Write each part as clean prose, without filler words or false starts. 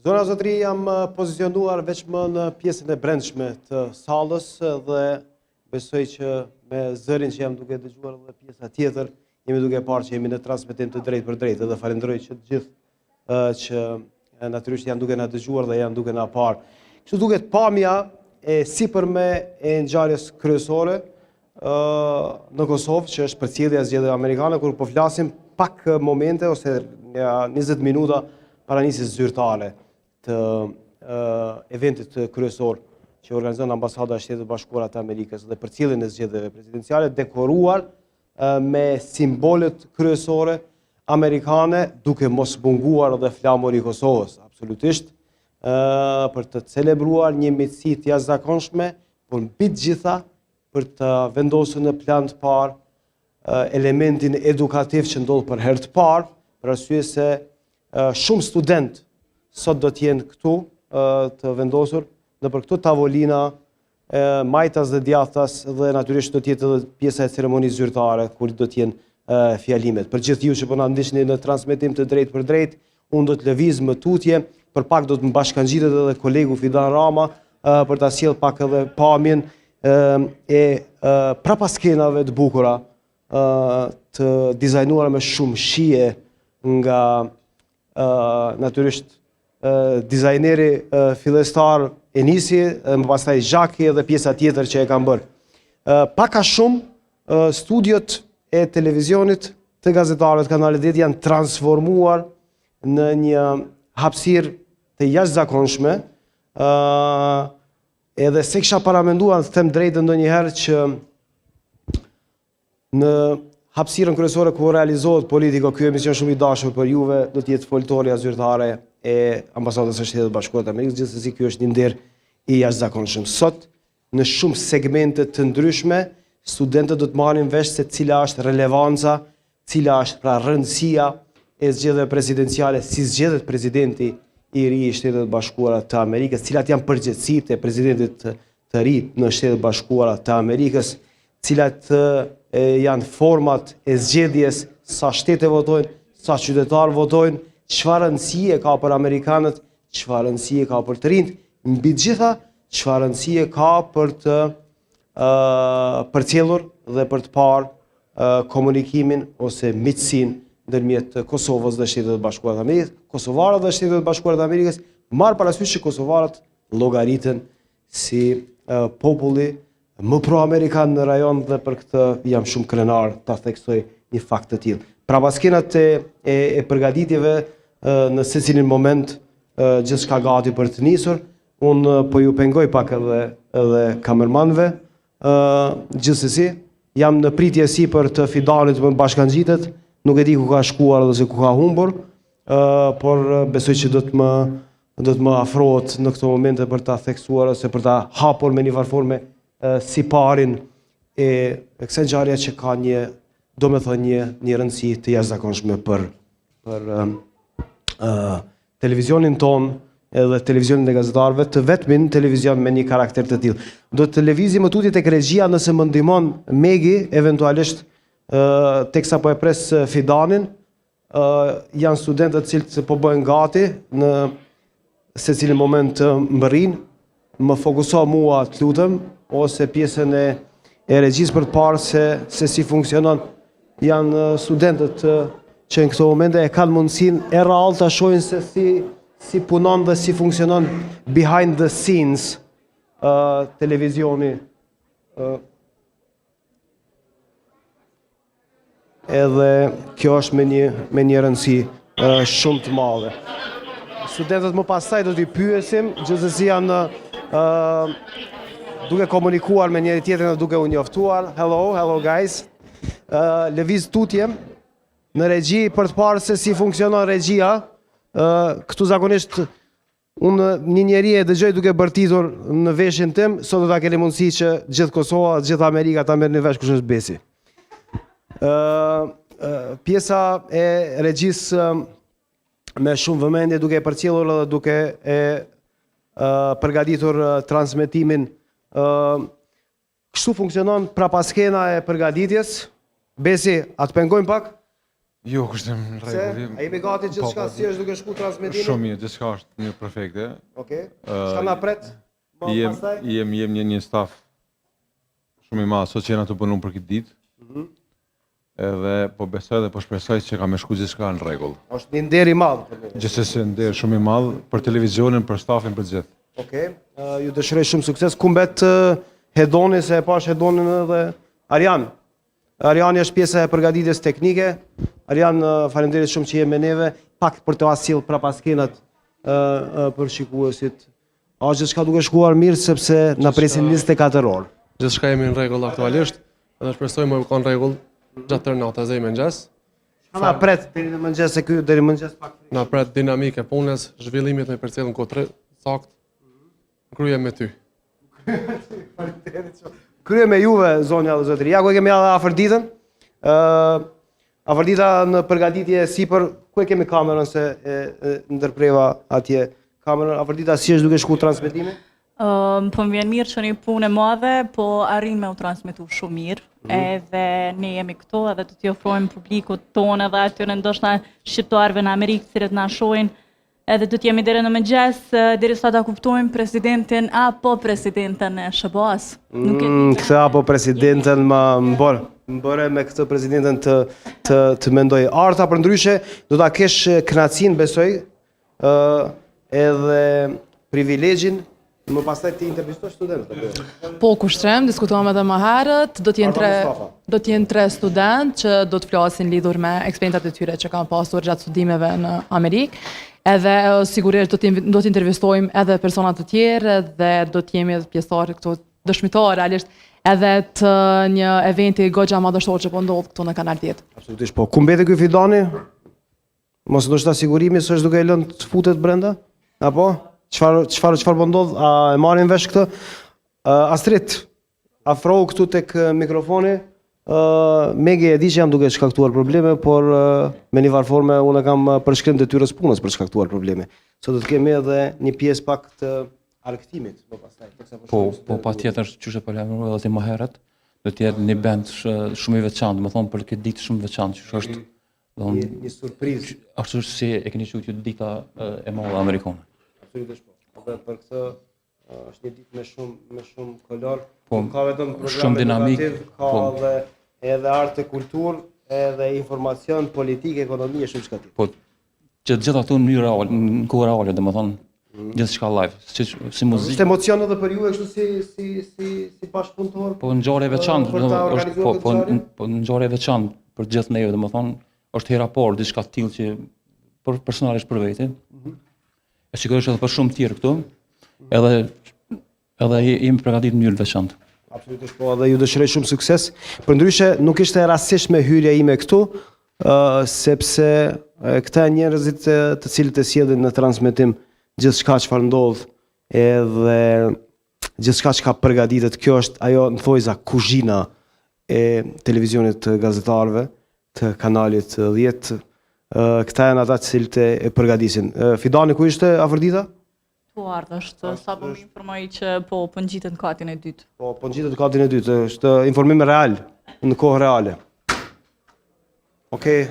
Zona zotëri jam pozicionuar veç më në pjesën e brendshme të sallës dhe besoj që me zërin që jam duke dëgjuar dhe pjesa tjetër, jemi duke parë që jemi në transmetim të drejtë për drejtë dhe falenderoj që të gjithë që natyrisht janë duke na dëgjuar dhe janë duke na parë. Kështu duket pamja e sipërme e ngjarjes kryesore në Kosovë, që është përcjellja e zgjedhjeve amerikane, kur po flasim pak momente ose 20 minuta para nisjes zyrtare të eventit kryesor që organizon Ambasada e Shtetit Bashkuara të Amerikës dhe përcjelljen e zgjedhjeve presidenciale, dekoruar me simbolet kryesore amerikane, duke mos munguar edhe flamuri i Kosovës, absolutisht, për të celebruar një mitësi të jashtëzakonshme, por mbi të gjitha për të vendosur në plan të parë elementin edukativ që ndodh për herë të parë, për arsye se shumë student sot do të jenë këtu të vendosur në për këto tavolina majtas dhe djathtas dhe natyrisht do të jetë edhe pjesa e ceremonisë zyrtare kur do të jenë fjalimet. Për gjithë ju që po na ndiqni në transmetim të drejtë për drejtë, unë do të lëviz më tutje, për pak do të më bashkangjitet edhe kolegu Fidan Rama për ta sjell pak edhe pamjen e prapaskenave të bukura të dizajnuara me shumë shije nga natyrisht dizajneri fillestar Enisi, më pastaj Zhaki dhe pjesa tjetër që e kam bërë. Pak a shumë studiot e televizionit të gazetarëve të Kanalit 10 janë transformuar në një hapësirë të jashtëzakonshme, edhe se kisha paramenduar të them drejtën ndonjëherë që në hapësirën kryesore ku realizohet politika, ky emision shumë i dashur për juve do të jetë foltoria zyrtare e Ambasadës së Shtetit Bashkuar të Amerikës, gjithsesi ky është një nder i jashtëzakonshëm. Sot në shumë segmente të ndryshme, studentët do të marrin vesh se cila është relevanca, cila është pra rëndësia e zgjedhjeve presidenciale, si zgjedhet presidenti i ri i Shtetit Bashkuara të Amerikës, cilat janë përgjegjësitë e presidentit të ri në Shtetet Bashkuara të Amerikës, cilat janë format e zgjedhjes, sa shtete votojnë, sa qytetarë votojnë, çfarë rëndësie ka për amerikanët, çfarë rëndësie ka për të rinjt, mbi të gjitha çfarë rëndësie ka për të përcjellur dhe për të parë komunikimin ose miqësinë ndërmjet Kosovës dhe Shtetit Bashkuar të Amerikës. Kosovarët dhe Shtetit Bashkuar të Amerikës marr parasysh që kosovarët llogariten si populli më pro-amerikan në rajon dhe për këtë jam shumë krenar ta theksoj një fakt të tillë. Prapaskenat e përgatitjeve në secilin moment gjithçka gati për të nisur. Unë po ju pengoj pak edhe kamermanëve. Gjithsesi, jam në pritje si për të Fidanit më bashkangjitet, nuk e di ku ka shkuar dhe se ku ka humbur, por besoj që do të më afrohet në këto momente për ta theksuar ose për ta hapur me një farforme si parin e kësaj ngjarje që ka një rëndësi të jashtëzakonshme për televizionin ton edhe televizionin e gazetarëve, të vetmin televizion me një karakter të tillë. Do të lëvizim më tutje tek regjia nëse më ndihmon Megi, eventualisht teksa po e pres Fidanin, janë studentët të cilët po bëhen gati në secilin moment më rrin, më fokuso mua të lutem, ose pjesën e regjisë për të parë se si funksionon. Janë studentët që në këto momente e kanë mundësinë e rrallë ta shohin se si punon dhe si funksionon behind the scenes televizioni. Edhe kjo është me një rëndësi shumë të madhe. Studentët më pastaj do t'i pyesim, gjithsesi janë duke komunikuar me njëri tjetrin dhe duke u njoftuar. Hello guys. Lëviz tutje në regji për të parë se si funksionon regjia. Këtu zakonisht unë një njeri e dëgjoj duke bërtitur në veshin tim, sot do ta keni mundësi që gjithë Kosova, gjithë Amerika ta merrni vesh kush është Besi. Pjesa e regjisë me shumë vëmendje duke e përcjellur dhe duke e përgatitur transmetimin. Kështu funksionon prapaskena e përgatitjes. Besi, a të pengojmë pak? Jo, kështë në Se, rregull. a jemi gati gjithçka si është duke shku transmetimi? Shumë mirë, gjithçka është një perfekte. Okej. Çka na pret? Më pastaj? Jem një staf shumë i madh, sot që jena të punu për këtë ditë. Edhe po besoj dhe po shpresoj që ka me shku gjithçka në rregull. Është një nder i madh për ne. Gjithsesi nder shumë i madh për televizionin, për stafin, për gjithë. Okej. Ju dëshiroj shumë sukses. Ku mbet Hedoni, se e pash Hedonin edhe Arjan. Arjani është pjesa e përgatitjes teknike. Arjan, faleminderit shumë që je me neve, pak për të asill prapa skenat për shikuesit. A është gjithçka duke shkuar mirë sepse na presin 24 orë. Gjithçka jemi në rregull aktualisht, edhe shpresojmë të në rregull gjatë tërë natës deri mëngjes. Na pret deri në mëngjes se ky deri mëngjes pak. Na pret dinamike punës, zhvillimit me përcjellën kohë sakt. Kryem me ty. Krye me juve, zonja dhe zotëri. Ja ku e kemi edhe Afërditën. Afërdita në përgatitje sipër, ku e kemi kamerën se ndërpreva atje kamerën. Afërdita si është duke shku transmetimi? Po më vjen mirë që një punë e madhe, po arrin me u transmetu shumë mirë. Edhe ne jemi këto edhe të t'i ofrojmë publikut tonë edhe atyre ndoshta shqiptarëve në Amerikë cilët na shohin. Edhe do t'jemi deri në mëngjes, derisa ta kuptojmë presidentin apo presidenten e SBA-s. Këtë apo presidenten më bëre me këtë presidenten të mendoj. Arta për ndryshe, do ta kesh kënaqësinë besoj, edhe privilegjin më pastaj ti intervistosh studentët. Po, kushtrem, diskutuam edhe më herët, do t'jenë tre student që do të flasin lidhur me eksperiencat e tyre që kanë pasur gjatë studimeve në Amerikë. Edhe sigurisht do t'intervistojmë edhe personat të tjerë dhe do t'jemi edhe pjesëtarë këto dëshmitarë realisht edhe të një eventi goxha madhështor që po ndodh këtu në Kanal 10. Absolutisht po. Ku mbeti ky Fidani? Mos ndoshta sigurimi se është duke e lënë të futet brenda? Apo? Çfarë po ndodh? A e marrin vesh këtë? Astrid, afrohu këtu tek mikrofoni. Megi e di që jam duke shkaktuar probleme, por me një varforme unë kam përshkrim detyrës punës për shkaktuar probleme. Sot do të kemi edhe një pjesë pak të argëtimit më pastaj. Po patjetër, çështë po lajmërova edhe më herët, do të jetë një band shumë i veçantë, më thonë për këtë ditë shumë veçantë, që është një surprizë. Ashtu si e keni thënë ju dita e madhe amerikane. Absolutisht po. Dhe për këtë është një ditë me shumë kolor. Po, ka vetëm program shumë dinamik, ka edhe art e kulturë, edhe informacion, politikë, ekonomi e shumë çka tjetër. Po, që gjithë ato në mënyrë reale, në kohë reale, domethënë, gjithçka live, si muzikë. Është emocion edhe për ju kështu si bashkëpunëtor? Po ngjarje veçantë, po ngjarje veçantë për gjithë neve, domethënë, është hera parë diçka të tillë që për personalisht për vete. E sigurisht edhe për shumë të tjerë këtu, edhe jemi përgatitur në mënyrë veçantë. Absolutisht po, dhe ju dëshiroj shumë sukses. Përndryshe, nuk ishte rastësisht me hyrja ime këtu, sepse këta njerëzit të cilët e sjellin në transmetim gjithçka çfarë ndodh, edhe gjithçka që ka përgatitet. Kjo është ajo në thojza kuzhina e televizionit të gazetarëve, të kanalit 10. Këta janë ata të cilët e përgatisin. Fidani, ku ishte Afërdita? Po ardhësht, sa po më informoj që po ngjitet në katin e dytë. Po ngjitet në katin e dytë, është informim real, në kohë reale. Okej.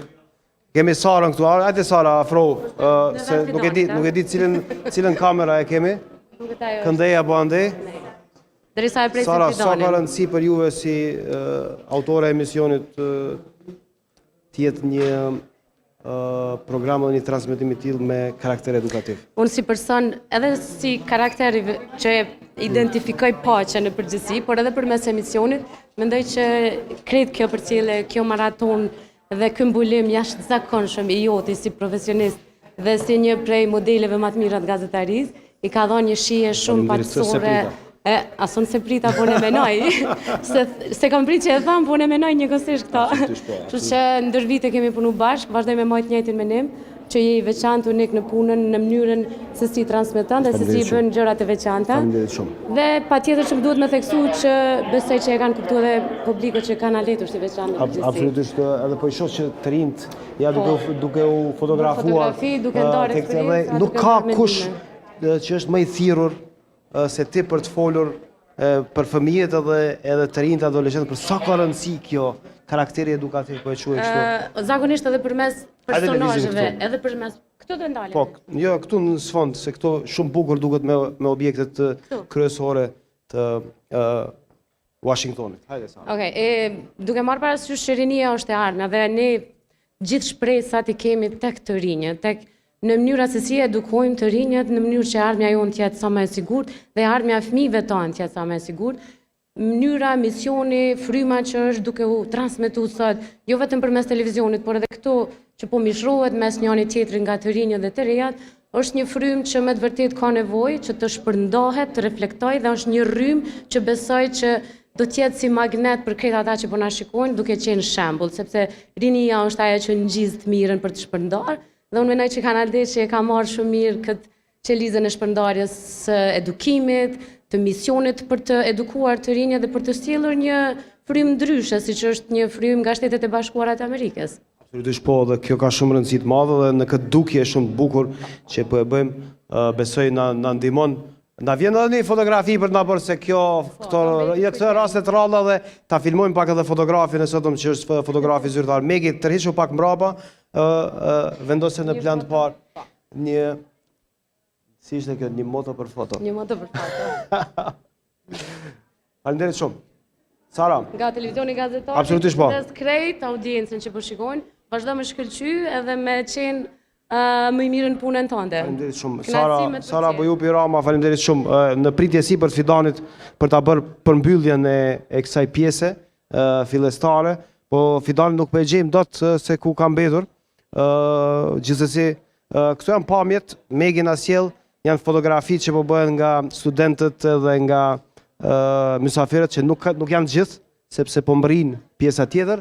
Kemi Sarën këtu. Hajde Sara, afro, se nuk e di cilën kamera e kemi. Këndej apo andej? Derisa e presim Sara, sa ka Fidonin. rëndësi për juve si autore e emisionit të jetë një program dhe një transmetim i tillë me karakter edukativ? Unë si person, edhe si karakteri që identifikoj paqen në përgjithësi, por edhe përmes emisionit, mendoj që krejt kjo përcjellje, kjo maraton dhe ky mbulim jashtëzakonshëm i joti si profesionist dhe si një prej modeleve më të mira të gazetarisë, i ka dhënë një shije shumë paktësore. Asun se prita po ne menoj, se kam prit që e tham, po ne menoj njëkohësisht këta. Kështu që ndër vite kemi punu bashkë, vazhdoj me majtë njëjtin menim, që je i veçantë unik në punën, në mënyrën se si transmeton dhe se si bën gjërat e veçanta. Dhe patjetër që më duhet me theksu që besoj që e kanë kuptuar edhe publikut që kanë aletur si veçantë. Absolutisht, edhe po i shoh që të rinjt ja duke u fotografuar. Fotografi, duke ndarë eksperiencë. Nuk ka kush që është më i thirrur se ti për të folur për fëmijët edhe të rinjt adoleshentë, për sa ka rëndësi kjo karakteri edukativ, po e quaj kështu. Zakonisht edhe përmes Hajde lëvizim personazheve, këtu. edhe përmes këto do ndalen. Po, jo, këtu në sfond, se këto shumë bukur duket me objektet kryesore të Washingtonit. Hajde sa. Okej, duke marrë parasysh që rinia është e ardhmja dhe ne gjithë shpresat i kemi tek të rinjët, tek në mënyra se si edukojmë të rinjët, në mënyrë që ardhmja jonë t'jetë sa më e sigurt dhe ardhmja e fëmijëve tanë t'jetë sa më e sigurt. Mënyra, misioni, fryma që është duke u transmetuar sot, jo vetëm përmes televizionit, por edhe këto që po mishrohet mes njëri tjetrit nga të rinjët dhe të rejat, është një frymë që me të vërtet ka nevojë që të shpërndahet, të reflektojë dhe është një rrymë që besoj që do t'jetë si magnet për krejt ata që po na shikojnë, duke qenë shembull, sepse rinia është ajo që ngjiz të mirën për të shpërndarë, dhe unë mendoj që Kanaldeshi e ka marrë shumë mirë këtë qelizën e shpërndarjes së edukimit, të misionit për të edukuar të rinjët dhe për të sjellur një frymë ndryshe, siç është një frymë nga Shtetet e Bashkuara të Amerikës. Absolutisht po, dhe kjo ka shumë rëndësi të madhe dhe në këtë dukje shumë të bukur që po e bëjmë, besoj na ndihmon. Na vjen edhe një fotografi për na bërë se këto raste të rralla dhe ta filmojmë pak edhe fotografin e sotëm që është fotografi zyrtar. Megi, tërhiqu pak mbrapa, vendose në plan të parë një si ishte kjo, një moto për foto. Një moto për foto. Faleminderit shumë. Sara. Nga televizioni gazetar. Absolutisht po. Dhe krejt audiencën që po shikojnë, vazhdo me shkëlqy edhe me qenë më i mirën punën tënde. Faleminderit shumë. Kënaqësi me të Sara përcjell. Bojupi Rama, faleminderit shumë. Në pritje sipër të Fidanit për ta bërë përmbylljen e kësaj pjese fillestare, po Fidani nuk po e gjejmë dot se ku ka mbetur. Gjithsesi, këto janë pamjet, Megi na sjell, janë fotografitë që po bëhen nga studentët dhe nga mysafirët që nuk janë gjithë, sepse po mbrin pjesa tjetër,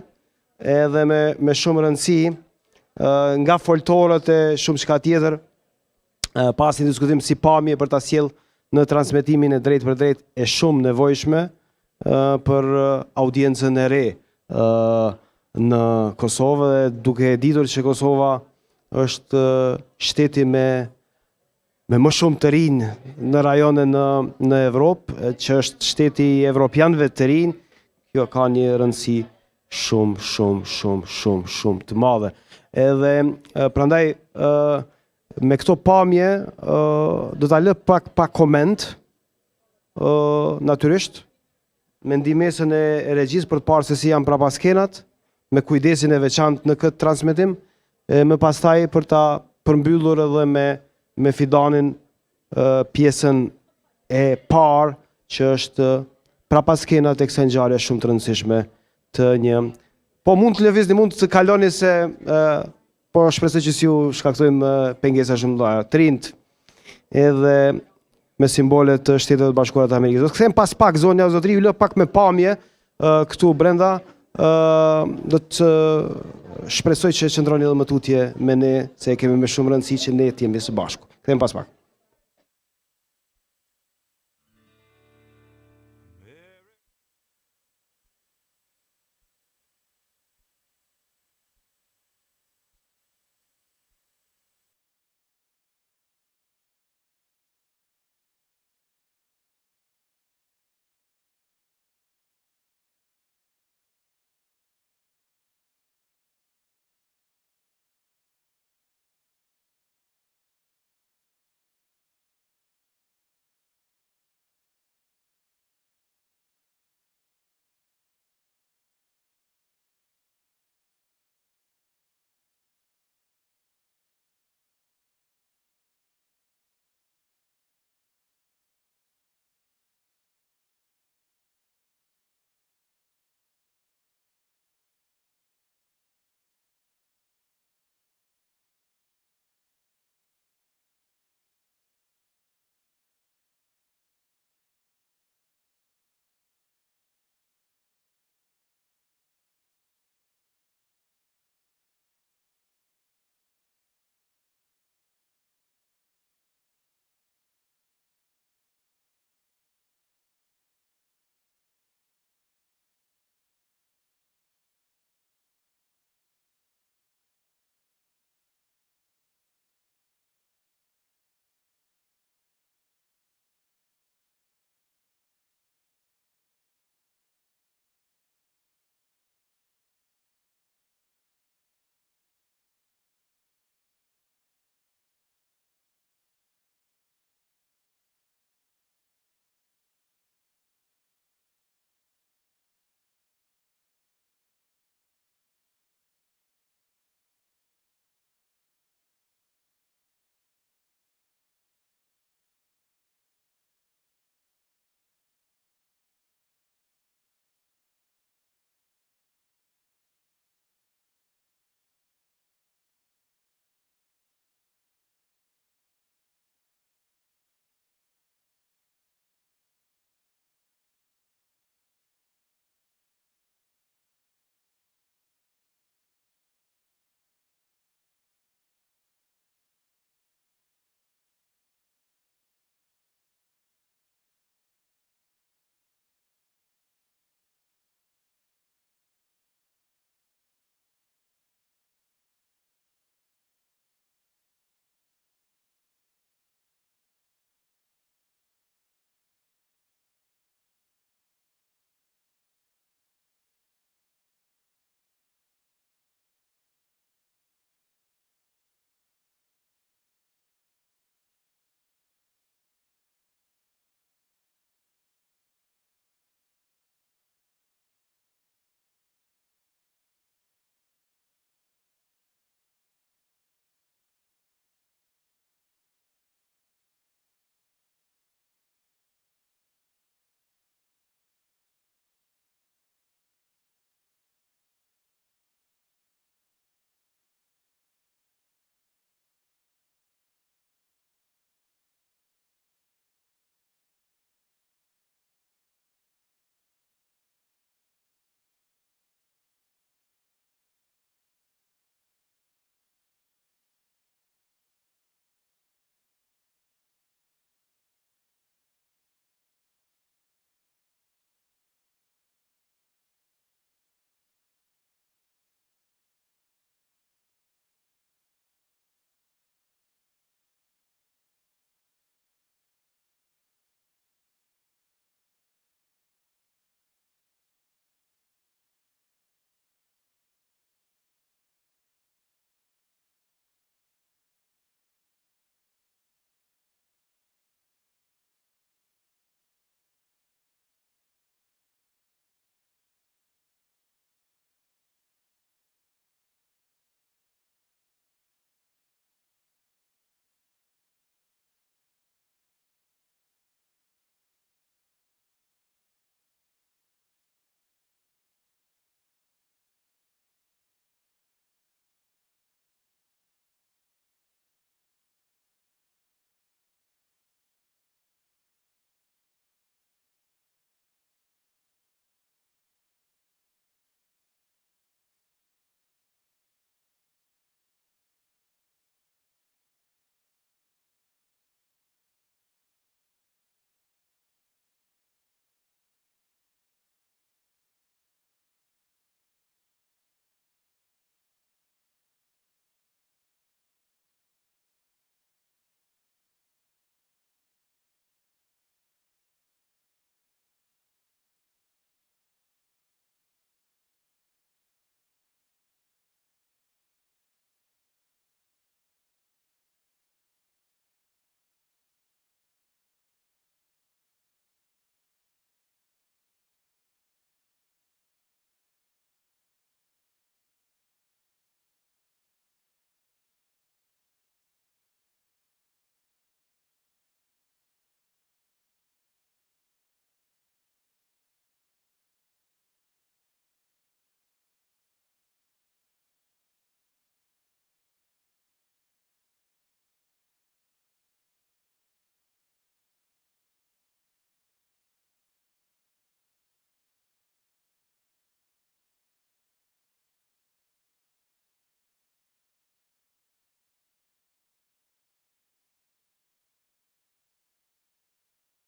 edhe me shumë rëndësi nga foltorët e shumë shka tjetër, pas një diskutim si pamje për ta sjell në transmetimin e drejt për drejt e shumë nevojshme për audiencën e re në Kosovë, dhe duke ditur që Kosova është shteti me më shumë të rinj në rajone në Evropë, që është shteti i evropianëve të rinj, kjo ka një rëndësi shumë të madhe. Edhe prandaj me këto pamje do ta lë pak koment, natyrisht, me ndihmesën e regjisë për të parë se si janë prapa skenat, me kujdesin e veçantë në këtë transmetim, më pastaj për ta përmbyllur edhe me Fidanin pjesën e parë që është prapa skenat e kësaj ngjarje shumë të rëndësishme të një. Po mund të lëvizni, mund të kaloni se po shpresoj që si ju shkaktojmë pengesa shumë të mëdha. Të rinjt edhe me simbole të Shtetet e Bashkuara të Amerikës. Do të kthejmë pas pak zonja zotëri, ju lë pak me pamje këtu brenda. Do të shpresoj që qëndroni edhe më tutje me ne, se kemi me shumë rëndësi që ne të jemi së bashku. Kthejmë pas pak.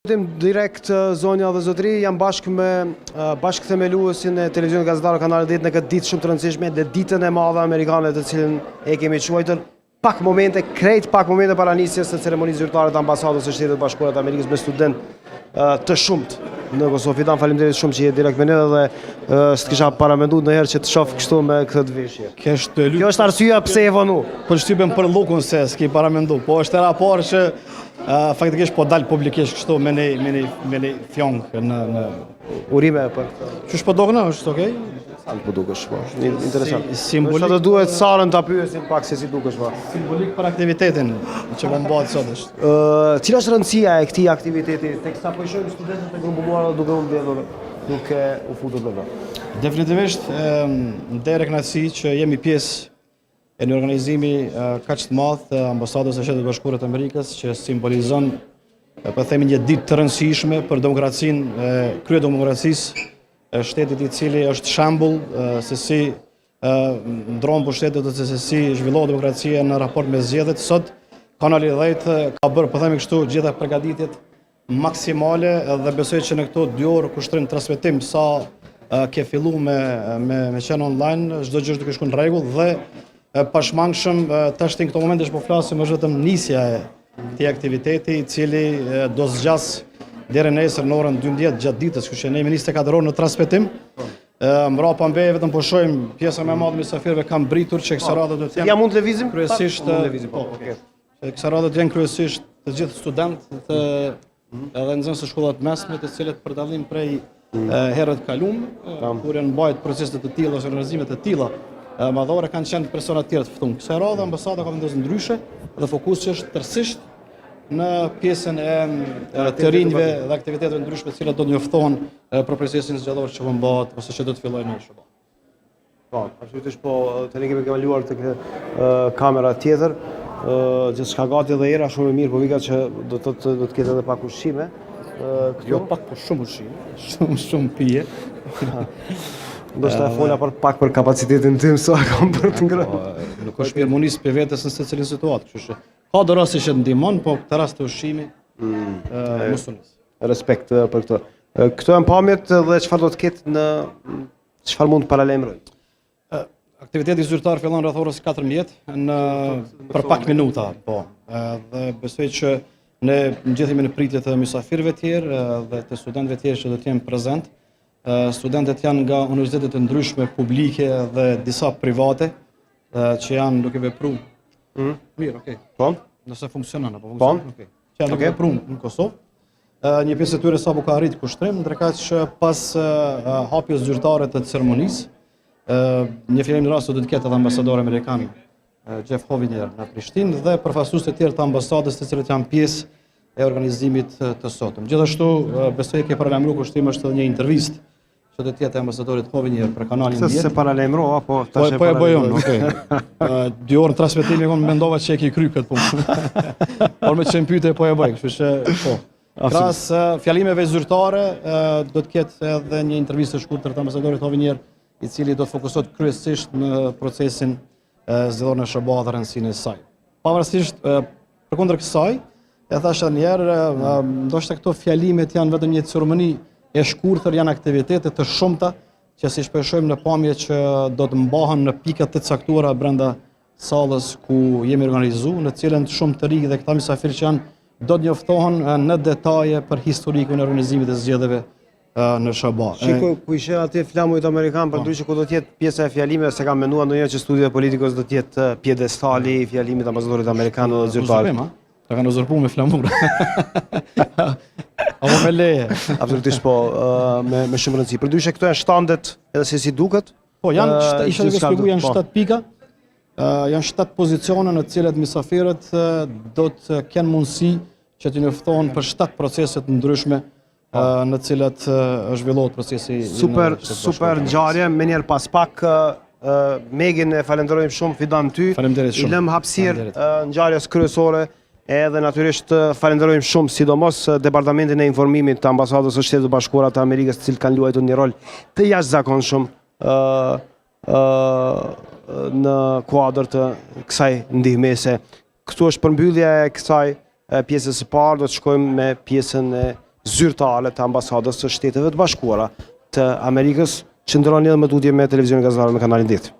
Direkt zonja dhe zotëri, jam bashkë me bashkëthemeluesin e televizionit gazetar Kanali 10 në këtë ditë shumë të rëndësishme dhe ditën e madhe amerikane të cilën e kemi quajtur pak momente para nisjes së ceremonisë zyrtare të ambasadës së Shtetit Bashkuar të Amerikës me studentë të shumt në Kosovë. Fidan, faleminderit shumë që je direkt me ne dhe s'kisha paramenduar ndonjëherë që të shoh kështu me këtë veshje. Kjo është arsyeja pse e vonu. Po shtypem për lukun se s'ki paramendu, po është era parë që faktikisht po dal publikisht kështu me një fjong në Urime për Qysh po dogna, është okej? sa po dukesh po. Interesant. Simbolik. Do duhet Sarën ta pyesim pak se si dukesh po. Simbolik për aktivitetin që po mbahet sot është. Cila është rëndësia e këtij aktiviteti teksa po i shohim studentët e grumbulluara duke u mbledhur duke u futur në vend? Definitivisht ndere kënaqësi që jemi pjesë e një organizimi kaq të madh të ambasadës së Shtetit Bashkuar të Amerikës që simbolizon po themi një ditë të rëndësishme për demokracinë, krye demokracisë, shtetit i cili është shembull se si ndron pushtetet dhe se si zhvillohet demokracia në raport me zgjedhjet. Sot Kanali 10 ka bërë po themi kështu gjitha përgatitjet maksimale dhe besoj që në këto 2 orë kushtrim transmetim sa ke filluar me qenë online, çdo gjë është duke shkuar në rregull dhe pashmangshëm tash në këto momente që po flasim është vetëm nisja e këtij aktiviteti i cili do zgjas deri nesër në orën 12 gjatë ditës, kështu që ne jemi 24 orë në transmetim. Mbrapa mbe vetëm po shohim pjesa më e madhe e mysafirëve kanë britur që kësaj radhe do të jenë. Ja mund të lëvizim? Kryesisht mund të lëvizim. Po, okay. Kësaj radhe do të jenë kryesisht të gjithë studentë të edhe nxënës së shkollat mesme, të cilët për dallim prej herët kaluam, kur janë mbajtur procese të tilla ose organizime të tilla madhore kanë qenë persona të tjerë të ftuar. Kësaj radhe ambasada ka vendosur ndryshe dhe fokusi është tërësisht në pjesën e të rinjve dhe aktiviteteve ndryshme të cilat do të njoftohen për procesin zgjedhor që po mbahet ose që do të fillojë në shërbim. Po, absolutisht po, tani kemi kaluar tek kamera tjetër, gjithçka gati dhe era shumë e mirë, po vika që do të ketë edhe pak ushqime. Jo pak, po shumë ushqim, shumë pije. Ndoshta fola për kapacitetin tim sa kam për të ngrënë. Nuk është mirë munis për vetes në secilin situatë, kështu që ka do raste që ndihmon, po këtë rast të ushqimi mos unis. Respekt për këtë. Këto janë pamjet dhe çfarë do të ketë çfarë mund të paralajmëroj? Aktiviteti zyrtar fillon rreth orës 14 për pak minuta, po. Dhe besoj që ne gjithë jemi në pritje të mysafirëve të tjerë dhe të studentëve të tjerë që do të jenë prezent. Studentët janë nga universitetet të ndryshme publike dhe disa private që janë duke vepruar. Mirë, okay. Po. Nëse funksionon apo funksionon, okay. Që janë duke vepruar në Kosovë. Një pjesë e tyre sapo ka arrit kushtrim, ndërkaq që pas hapjes zyrtare të ceremonisë, një fillim në rast do të ketë edhe ambasador amerikan Jeff Hovinier në Prishtinë dhe përfaqësues të tjerë të ambasadës të cilët janë pjesë e organizimit të sotëm. Gjithashtu besoj ke paralajmëruar kushtim është edhe një intervistë që do të jetë ambasadorit Hovinier për kanalin 10. Se paralajmërova, po tash po e bëjon, okay. 2 orë transmetimi kon mendova që e ke kry këtë punë. Por me çem pyetje po e bëj, kështu që po. Krahas fjalimeve zyrtare do të ketë edhe një intervistë të shkurtër të ambasadorit Hovinier, i cili do të fokusohet kryesisht në procesin zgjedhor në SBA dhe rëndësinë e saj. Pavarësisht përkundër kësaj, e thash edhe një herë, ndoshta këto fjalimet janë vetëm një ceremoni e shkurtër, janë aktivitete të shumta që si shpeshojmë në pamje që do të mbahen në pikat të caktuara brenda sallës ku jemi organizuar, në cilën shumë të rinj dhe këta mysafirë që janë do të njoftohen në detaje për historikun e organizimit të zgjedhjeve në SBA. Shikoj ku ishin atje flamujt amerikan, për ndryshe ku do të jetë pjesa e fjalimeve, se kam menduar ndonjëherë që studia politikës do të jetë piedestali i fjalimit të ambasadorit amerikan dhe zyrtarit. Ta kanë uzurpuar me flamur. Apo me leje. Absolutisht po, me shumë rëndësi. Përdyshe këto janë shtandet edhe se si duket? Po, isha duke shpjeguar, janë 7 pika. Janë 7 pozicione në të cilat mysafirët do të kenë mundësi që të njoftohen për 7 procese të ndryshme në të cilat zhvillohet procesi. Super ngjarje, menjëherë pas pak Megin e falenderojmë shumë, Fidan ty. Faleminderit shumë. I lëm hapësirë ngjarjes kryesore. Edhe natyrisht falenderojmë shumë sidomos Departamentin e Informimit të Ambasadës së Shtetit Bashkuar të Amerikës, të cilët kanë luajtur një rol të jashtëzakonshëm në kuadër të kësaj ndihmëse. Këtu është përmbyllja e kësaj pjesës së parë, do të shkojmë me pjesën e zyrtare të ambasadës së Shteteve të Bashkuara të Amerikës, që ndroni edhe më tutje me televizionin gazetar me kanalin 10.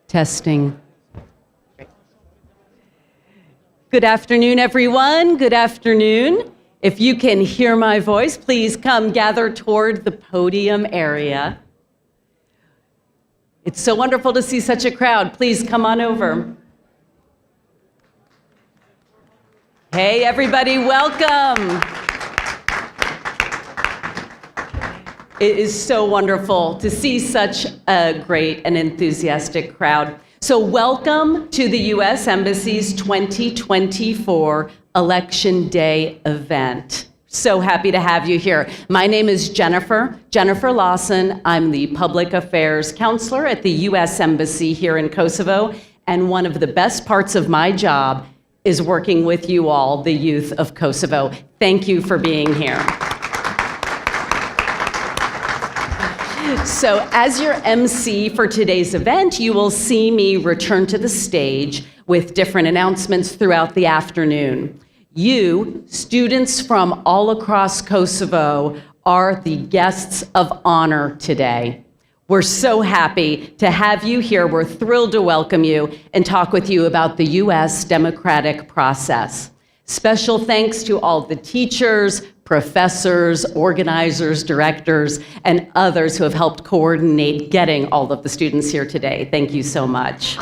Testing. Good afternoon, everyone. Good afternoon. If you can hear my voice, please come gather toward the podium area. It's so wonderful to see such a crowd. Please come on over. Hey, everybody, welcome. It is so wonderful to see such a great and enthusiastic crowd. So welcome to the U.S. Embassy's 2024 Election Day event. So happy to have you here. My name is Jennifer Lawson. I'm the Public Affairs Counselor at the U.S. Embassy here in Kosovo, and one of the best parts of my job is working with you all, the youth of Kosovo. Thank you for being here. So as your MC for today's event, you will see me return to the stage with different announcements throughout the afternoon. You, students from all across Kosovo, are the guests of honor today. We're so happy to have you here. We're thrilled to welcome you and talk with you about the U.S. democratic process. Special thanks to all the teachers, professors, organizers, directors, and others who have helped coordinate getting all of the students here today. Thank you so much.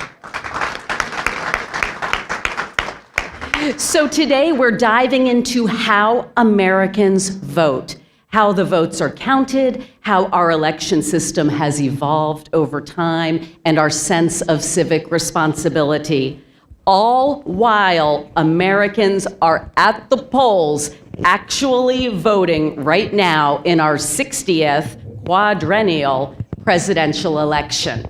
So today we're diving into how Americans vote, how the votes are counted, how our election system has evolved over time, and our sense of civic responsibility. All while Americans are at the polls actually voting right now in our 60th quadrennial presidential election.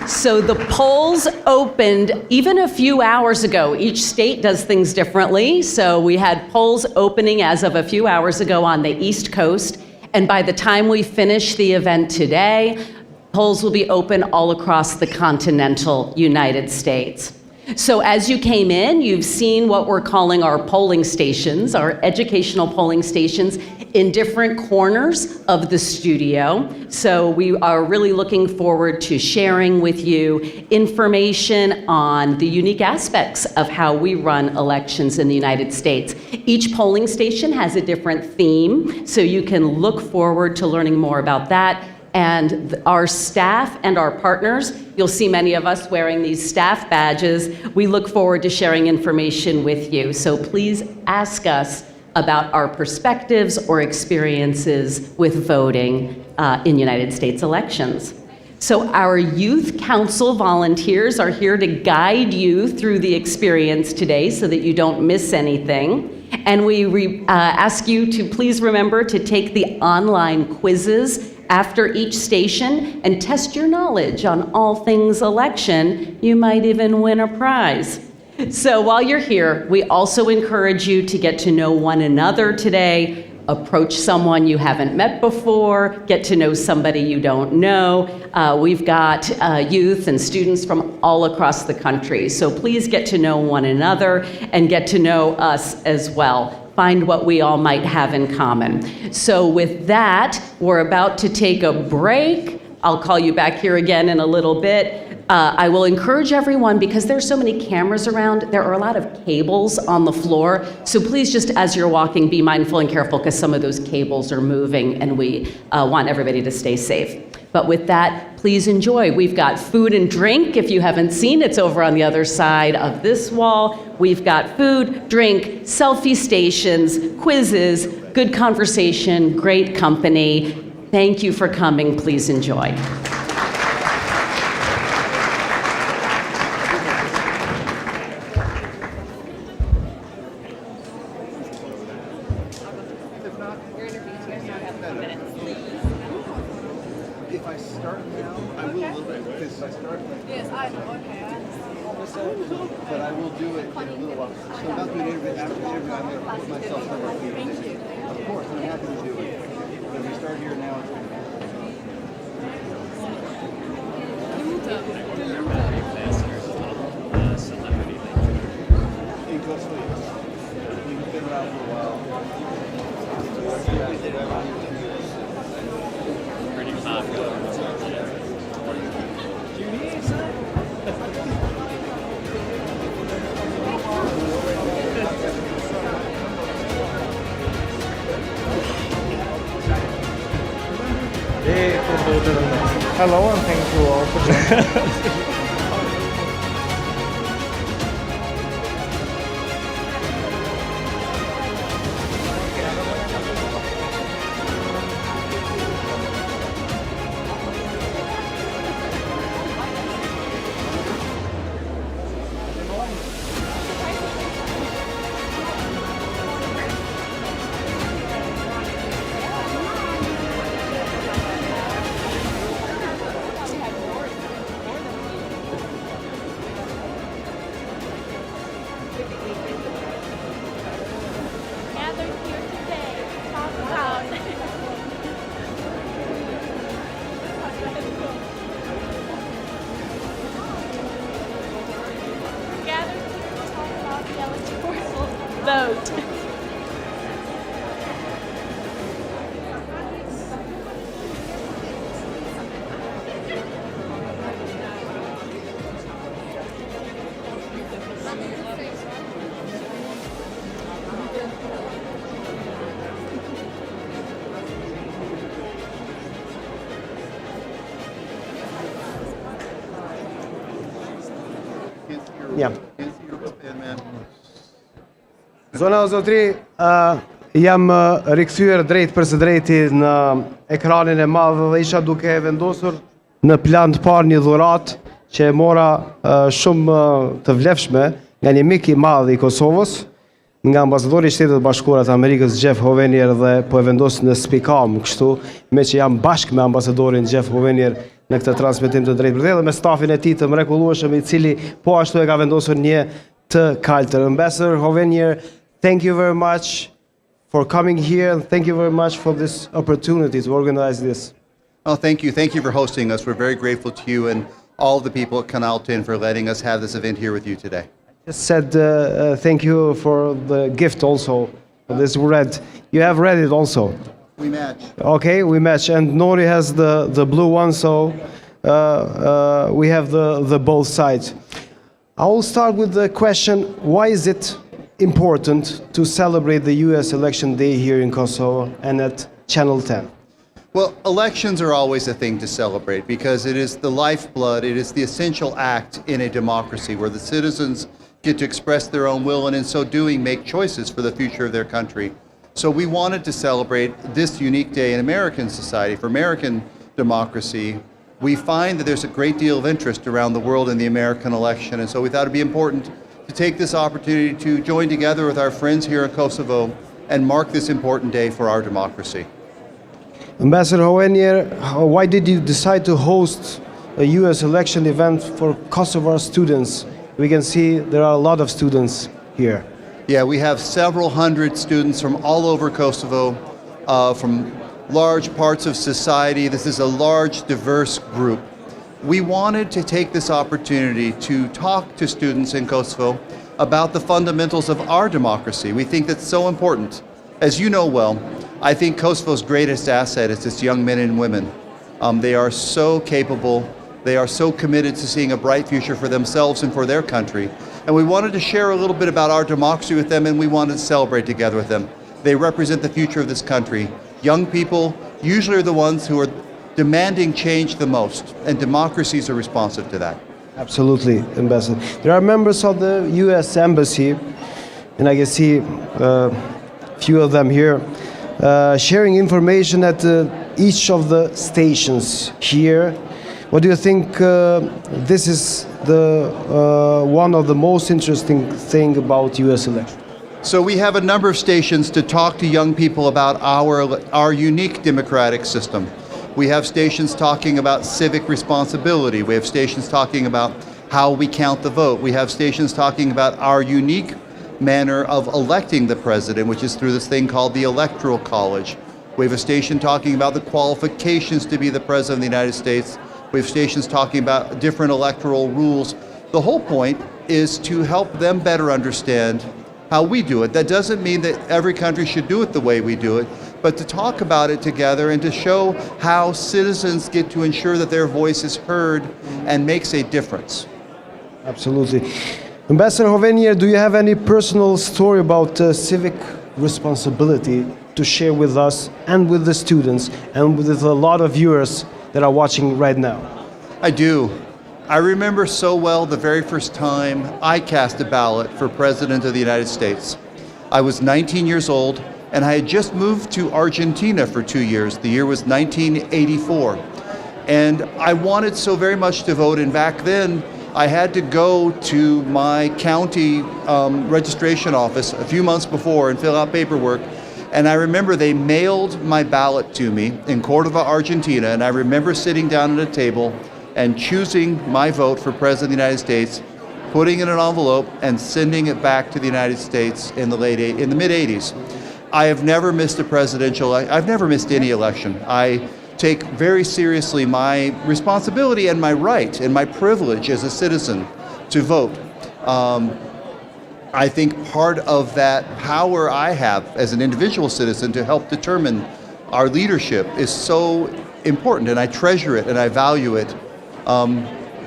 So the polls opened even a few hours ago. Each state does things differently. So we had polls opening as of a few hours ago on the East Coast. And by the time we finish the event today, polls will be open all across the continental United States. So as you came in, you've seen what we're calling our polling stations, our educational polling stations in different corners of the studio. So we are really looking forward to sharing with you information on the unique aspects of how we run elections in the United States. Each polling station has a different theme, so you can look forward to learning more about that. And our staff and our partners, you'll see many of us wearing these staff badges. We look forward to sharing information with you. So please ask us about our perspectives or experiences with voting in United States elections. So our Youth Council volunteers are here to guide you through the experience today so that you don't miss anything. And we ask you to please remember to take the online quizzes after each station and test your knowledge on all things election. You might even win a prize. So while you're here, we also encourage you to get to know one another today. Approach someone you haven't met before, get to know somebody you don't know. We've got youth and students from all across the country. So please get to know one another and get to know us as well. Find what we all might have in common. So with that, we're about to take a break. I'll call you back here again in a little bit. I will encourage everyone, because there's so many cameras around, there are a lot of cables on the floor. So please just as you're walking, be mindful and careful, because some of those cables are moving and we want everybody to stay safe. But with that, please enjoy. We've got food and drink. If you haven't seen, it's over on the other side of this wall. We've got food, drink, selfie stations, quizzes, good conversation, great company. Thank you for coming. Please enjoy. If I start now, I will a little bit, because if I start like Yes, I know. Okay, I understand. but I will do it in a little while. So about the interview, after the interview, I'm going to put myself on my feet. Thank you. Of course, I'm happy to do it. But if we start here now, it's going to in Costa Rica. We've been around for a while. Pretty popular. Hello and thank you all for joining. Gathered here today to talk about. Gathered here to talk about the electoral vote. Jam. man. Zona o zotri, jam rikthyer drejt për së drejti në ekranin e madh dhe isha duke vendosur në plan të parë një dhuratë që e mora shumë të vlefshme nga një mik i madh i Kosovës, nga ambasadori i Shtetet Bashkuara të Amerikës Jeff Hovenier dhe po e vendos në spikam kështu, me që jam bashkë me ambasadorin Jeff Hovenier në këtë transmetim të drejtë për drejtë dhe me stafin e tij të mrekullueshëm i cili po ashtu e ka vendosur një të kaltër. Ambassador Hovenier, thank you very much for coming here and thank you very much for this opportunity to organize this. Oh, thank you. Thank you for hosting us. We're very grateful to you and all the people at Canalton for letting us have this event here with you today. Just said thank you for the gift also. This red. You have read it also. We match. Okay, we match. And Nori has the blue one, so we have the both sides. I will start with the question, why is it important to celebrate the US election day here in Kosovo and at Channel 10? Well, elections are always a thing to celebrate because it is the lifeblood, it is the essential act in a democracy where the citizens get to express their own will and in so doing make choices for the future of their country. So we wanted to celebrate this unique day in American society, for American democracy. We find that there's a great deal of interest around the world in the American election, and so we thought it'd be important to take this opportunity to join together with our friends here in Kosovo and mark this important day for our democracy. Ambassador Hovenier, why did you decide to host a US election event for Kosovar students? We can see there are a lot of students here. Yeah, we have several hundred students from all over Kosovo, from large parts of society. This is a large, diverse group. We wanted to take this opportunity to talk to students in Kosovo about the fundamentals of our democracy. We think that's so important. As you know well, I think Kosovo's greatest asset is its young men and women. They are so capable. They are so committed to seeing a bright future for themselves and for their country. And we wanted to share a little bit about our democracy with them, and we wanted to celebrate together with them. They represent the future of this country. Young people usually are the ones who are demanding change the most, and democracies are responsive to that. Absolutely, Ambassador. There are members of the US Embassy, and I can see a few of them here, sharing information at each of the stations here. What do you think this is the one of the most interesting thing about US election? So we have a number of stations to talk to young people about our unique democratic system. We have stations talking about civic responsibility. We have stations talking about how we count the vote. We have stations talking about our unique manner of electing the president, which is through this thing called the Electoral College. We have a station talking about the qualifications to be the president of the United States. We have stations talking about different electoral rules. The whole point is to help them better understand how we do it. That doesn't mean that every country should do it the way we do it, but to talk about it together and to show how citizens get to ensure that their voice is heard and makes a difference. Absolutely. Ambassador Hovenier, do you have any personal story about civic responsibility to share with us and with the students and with a lot of viewers that are watching right now? I do. I remember so well the very first time I cast a ballot for President of the United States. I was 19 years old and I had just moved to Argentina for 2 years. The year was 1984. And I wanted so very much to vote, and back then I had to go to my county registration office a few months before and fill out paperwork. And I remember they mailed my ballot to me in Córdoba, Argentina, and I remember sitting down at a table and choosing my vote for President of the United States, putting it in an envelope and sending it back to the United States in the mid-80s. I have never missed a presidential, I've never missed any election. I take very seriously my responsibility and my right and my privilege as a citizen to vote. I think part of that power I have as an individual citizen to help determine our leadership is so important, and I treasure it and I value it.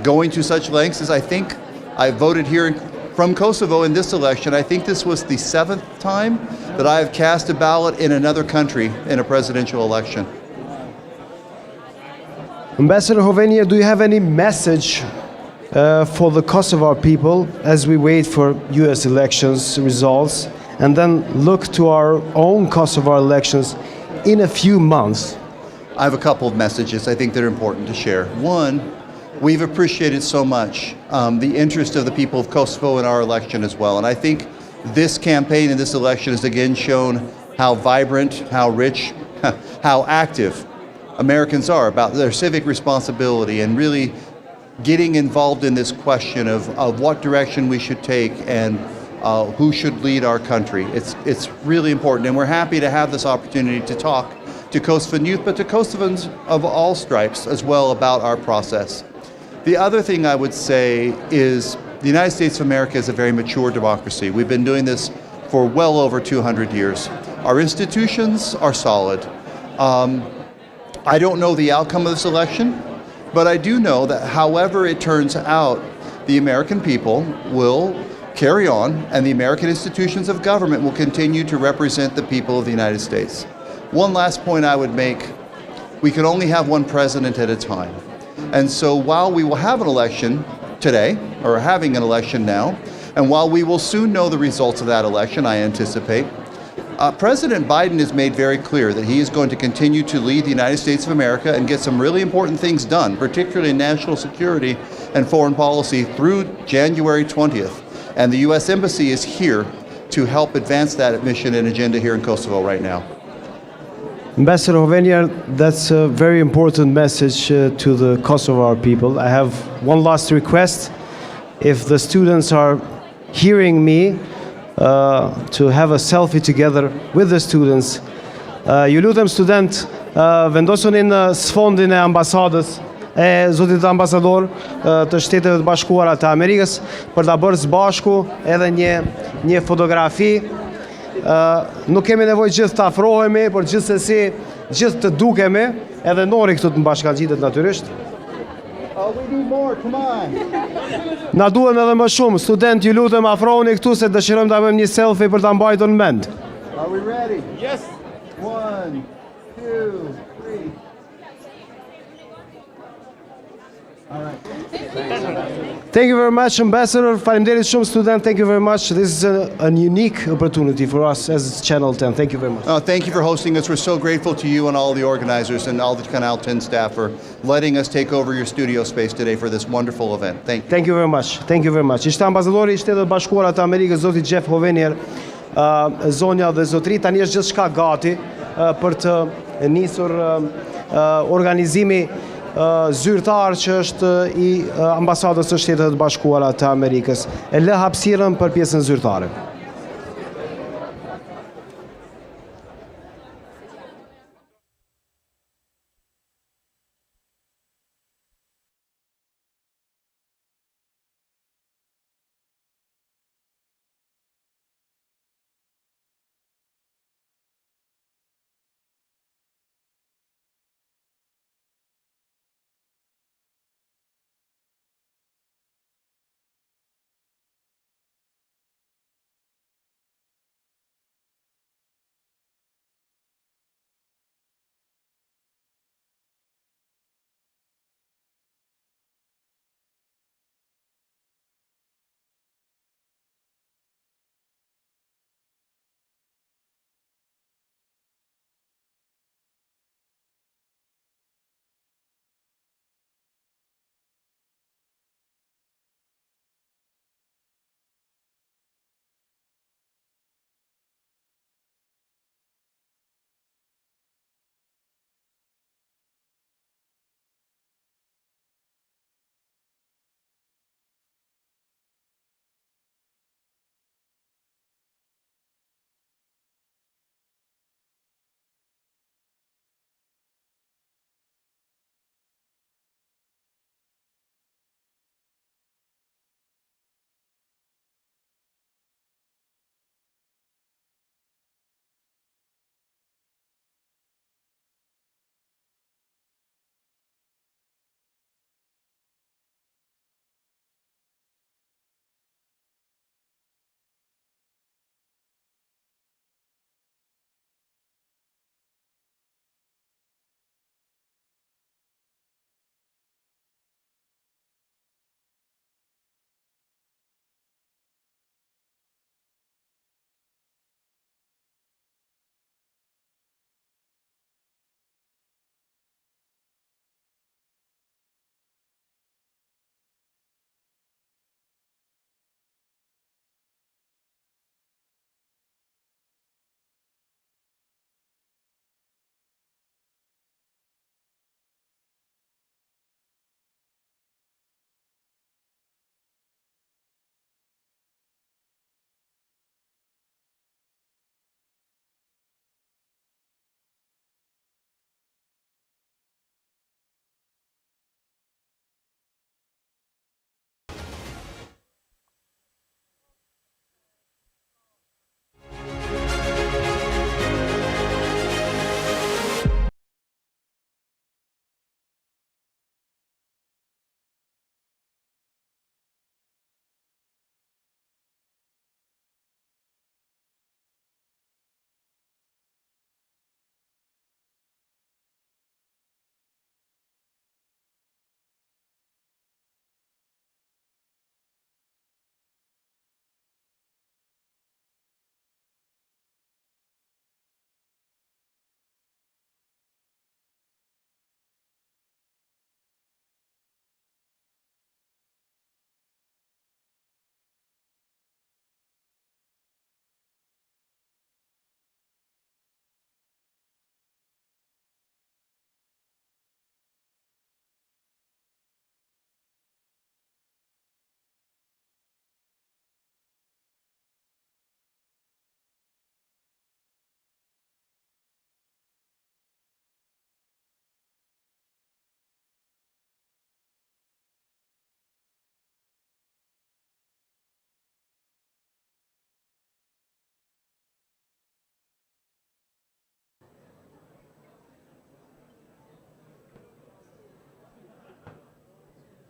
Going to such lengths as I think I voted here from Kosovo in this election. I think this was the 7th time that I have cast a ballot in another country in a presidential election. Ambassador Hovenier, do you have any message for the Kosovar people as we wait for US elections results and then look to our own Kosovar elections in a few months? I have a couple of messages I think that are important to share. One, we've appreciated so much the interest of the people of Kosovo in our election as well. And I think this campaign and this election has again shown how vibrant, how rich, how active Americans are about their civic responsibility and really getting involved in this question of what direction we should take and who should lead our country. It's really important, and we're happy to have this opportunity to talk to Kosovan youth, but to Kosovans of all stripes as well about our process. The other thing I would say is the United States of America is a very mature democracy. We've been doing this for well over 200 years. Our institutions are solid. I don't know the outcome of this election, but I do know that however it turns out, the American people will carry on and the American institutions of government will continue to represent the people of the United States. One last point I would make, we can only have one president at a time. And so while we will have an election today, or having an election now, and while we will soon know the results of that election, I anticipate, President Biden has made very clear that he is going to continue to lead the United States of America and get some really important things done, particularly in national security and foreign policy through January 20th. And the U.S. Embassy is here to help advance that mission and agenda here in Kosovo right now. Ambassador Hovenier, that's a very important message to the Kosovar people. I have one last request. If the students are hearing me, to have a selfie together with the students. Ju lutem student, vendosuni në sfondin e ambasadës e zotit ambasador të Shteteve të Bashkuara të Amerikës për ta bërë së bashku edhe një fotografi. Nuk kemi nevojë gjithë të afrohemi, por gjithsesi gjithë të dukemi, edhe Nori këtu të bashkangjitet natyrisht. We need more, come on. Na duhen edhe më shumë, student, ju lutem afrohuni këtu se dëshirojmë ta bëjmë një selfie për ta mbajtur në mend. Are we ready? Yes. 1, 2, 3. All right. Thank you very much, Ambassador. Faleminderit shumë, student. Thank you very much. This is a unique opportunity for us as Channel 10. Thank you very much. Thank you for hosting us. We're so grateful to you and all the organizers and all the Canal 10 staff for letting us take over your studio space today for this wonderful event. Thank you. Thank you very much. Thank you very much. Ishte ambasadori i Shtetit Bashkuara të Amerikës, zoti Jeff Hovenier, zonja dhe zotri. Tani është gjithçka gati për të nisur organizimi zyrtar që është i ambasadës së Shtetet e Bashkuara të Amerikës. E lë hapësirën për pjesën zyrtare.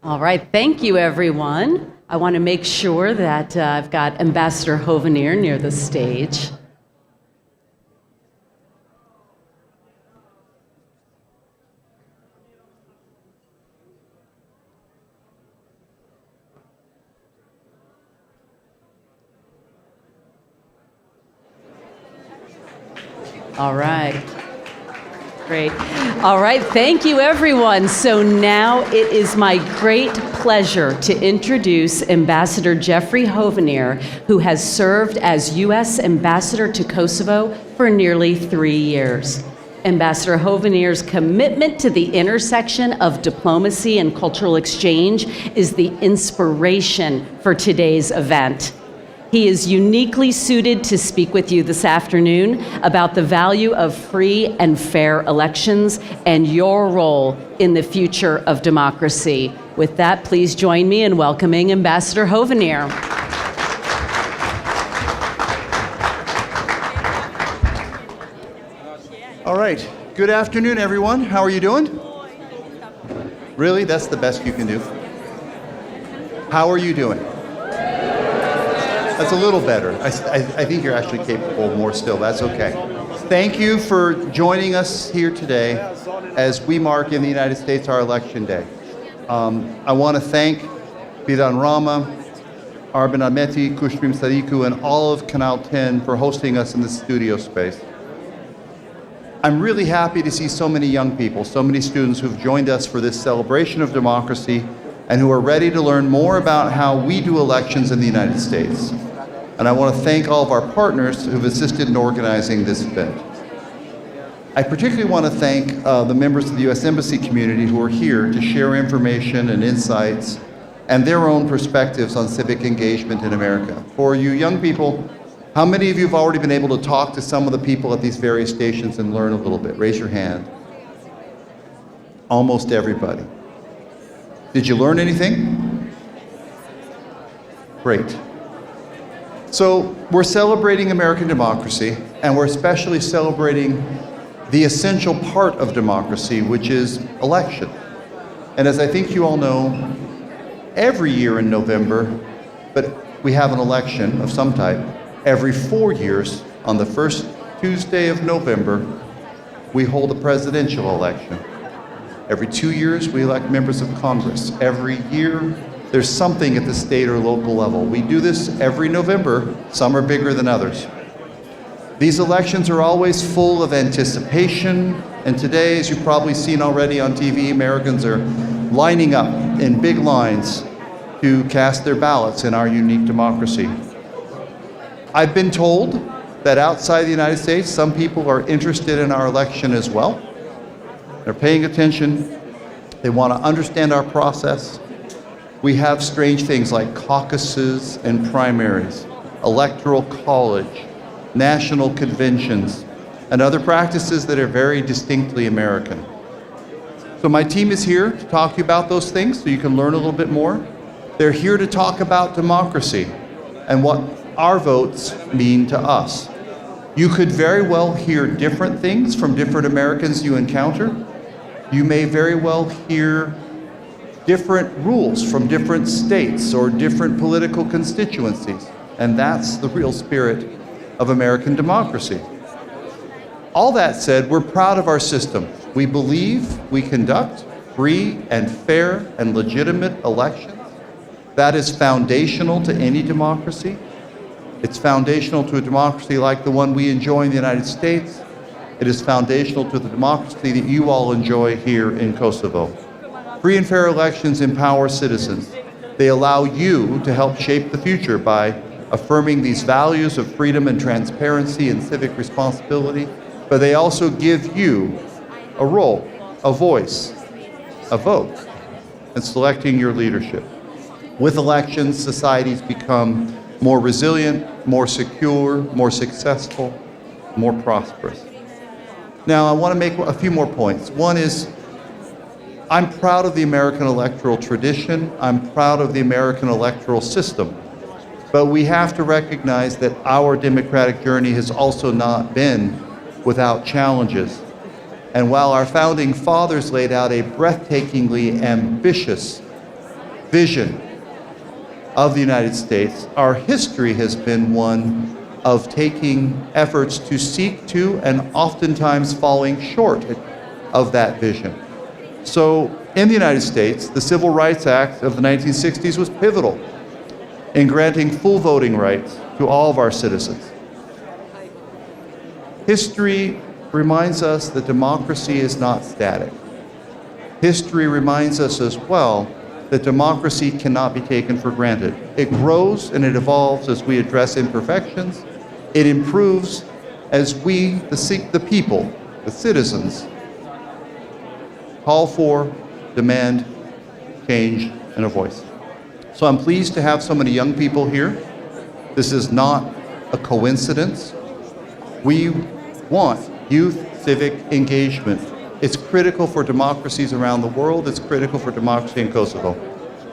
All right, thank you, everyone. I want to make sure that I've got Ambassador Hovenier near the stage. All right. Great. All right, thank you, everyone. So now it is my great pleasure to introduce Ambassador Jeffrey Hovenier, who has served as U.S. Ambassador to Kosovo for nearly 3 years. Ambassador Hovenier's commitment to the intersection of diplomacy and cultural exchange is the inspiration for today's event. He is uniquely suited to speak with you this afternoon about the value of free and fair elections and your role in the future of democracy. With that, please join me in welcoming Ambassador Hovenier. All right. Good afternoon, everyone. How are you doing? Really? That's the best you can do? How are you doing? That's a little better. I think you're actually capable more still. That's okay. Thank you for joining us here today as we mark in the United States our election day. I want to thank Bidan Rama, Arben Ahmeti, Khushrim Sadiku, and all of Canal 10 for hosting us in the studio space. I'm really happy to see so many young people, so many students who've joined us for this celebration of democracy and who are ready to learn more about how we do elections in the United States. And I want to thank all of our partners who've assisted in organizing this event. I particularly want to thank the members of the U.S. Embassy community who are here to share information and insights and their own perspectives on civic engagement in America. For you young people, how many of you have already been able to talk to some of the people at these various stations and learn a little bit? Raise your hand. Almost everybody. Did you learn anything? Great. So we're celebrating American democracy, and we're especially celebrating the essential part of democracy, which is election. And as I think you all know, every year in November, but we have an election of some type, every 4 years, on the first Tuesday of November, we hold a presidential election. Every 2 years, we elect members of Congress. Every year, there's something at the state or local level. We do this every November. Some are bigger than others. These elections are always full of anticipation, and today, as you've probably seen already on TV, Americans are lining up in big lines to cast their ballots in our unique democracy. I've been told that outside the United States, some people are interested in our election as well. They're paying attention. They want to understand our process. We have strange things like caucuses and primaries, electoral college, national conventions, and other practices that are very distinctly American. So my team is here to talk to you about those things so you can learn a little bit more. They're here to talk about democracy and what our votes mean to us. You could very well hear different things from different Americans you encounter. You may very well hear different rules from different states or different political constituencies. And that's the real spirit of American democracy. All that said, we're proud of our system. We believe we conduct free and fair and legitimate elections. That is foundational to any democracy. It's foundational to a democracy like the one we enjoy in the United States. It is foundational to the democracy that you all enjoy here in Kosovo. Free and fair elections empower citizens. They allow you to help shape the future by affirming these values of freedom and transparency and civic responsibility, but they also give you a role, a voice, a vote in selecting your leadership. With elections, societies become more resilient, more secure, more successful, more prosperous. Now, I want to make a few more points. One is, I'm proud of the American electoral tradition. I'm proud of the American electoral system. But we have to recognize that our democratic journey has also not been without challenges. And while our founding fathers laid out a breathtakingly ambitious vision of the United States, our history has been one of taking efforts to seek to and oftentimes falling short of that vision. So in the United States, the Civil Rights Act of the 1960s was pivotal in granting full voting rights to all of our citizens. History reminds us that democracy is not static. History reminds us as well that democracy cannot be taken for granted. It grows and it evolves as we address imperfections. It improves as we, the people, the citizens, call for, demand change, and a voice. So I'm pleased to have so many young people here. This is not a coincidence. We want youth civic engagement. It's critical for democracies around the world. It's critical for democracy in Kosovo.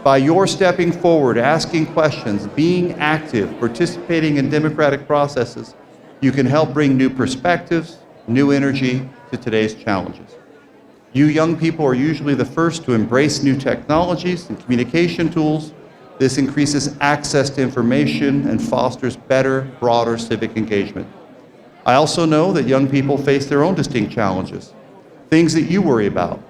By your stepping forward, asking questions, being active, participating in democratic processes, you can help bring new perspectives, new energy to today's challenges. You young people are usually the first to embrace new technologies and communication tools. This increases access to information and fosters better, broader civic engagement. I also know that young people face their own distinct challenges, things that you worry about.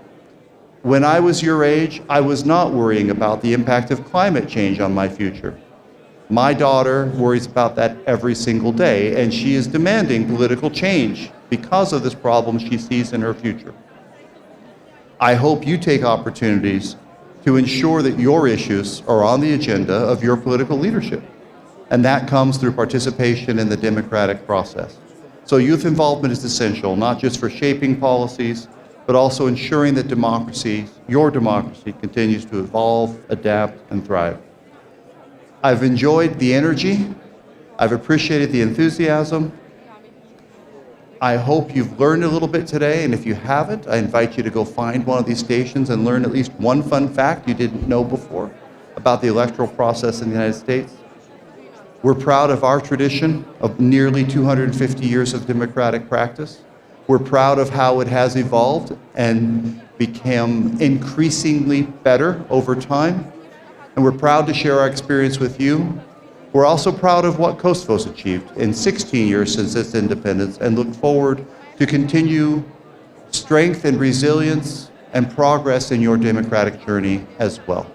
When I was your age, I was not worrying about the impact of climate change on my future. My daughter worries about that every single day, and she is demanding political change because of this problem she sees in her future. I hope you take opportunities to ensure that your issues are on the agenda of your political leadership. And that comes through participation in the democratic process. So youth involvement is essential, not just for shaping policies, but also ensuring that democracy, your democracy, continues to evolve, adapt, and thrive. I've enjoyed the energy. I've appreciated the enthusiasm. I hope you've learned a little bit today, and if you haven't, I invite you to go find one of these stations and learn at least one fun fact you didn't know before about the electoral process in the United States. We're proud of our tradition of nearly 250 years of democratic practice. We're proud of how it has evolved and become increasingly better over time. And we're proud to share our experience with you. We're also proud of what Kosovo's achieved in 16 years since its independence and look forward to continue strength and resilience and progress in your democratic journey as well.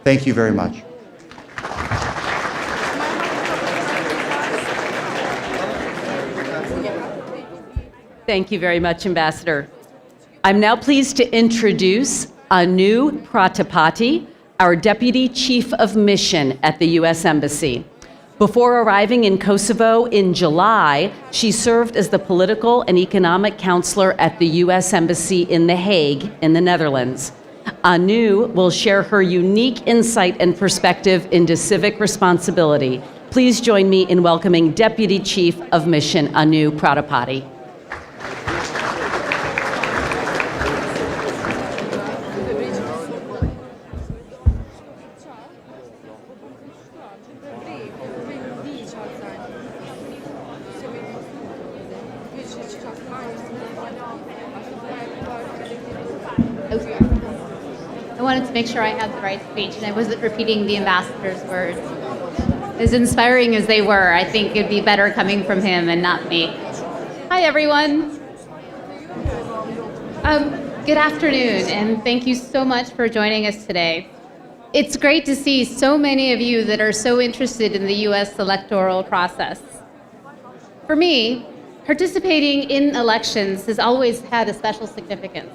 Thank you very much. Thank you very much, Ambassador. I'm now pleased to introduce Anu Pratapati, our Deputy Chief of Mission at the U.S. Embassy. Before arriving in Kosovo in July, she served as the political and economic counselor at the U.S. Embassy in The Hague in the Netherlands. Anu will share her unique insight and perspective into civic responsibility. Please join me in welcoming Deputy Chief of Mission Anu Pratapati. I wanted to make sure I had the right speech and I wasn't repeating the ambassador's words. As inspiring as they were, I think it'd be better coming from him and not me. Hi, everyone. Good afternoon, and thank you so much for joining us today. It's great to see so many of you that are so interested in the U.S. electoral process. For me, participating in elections has always had a special significance.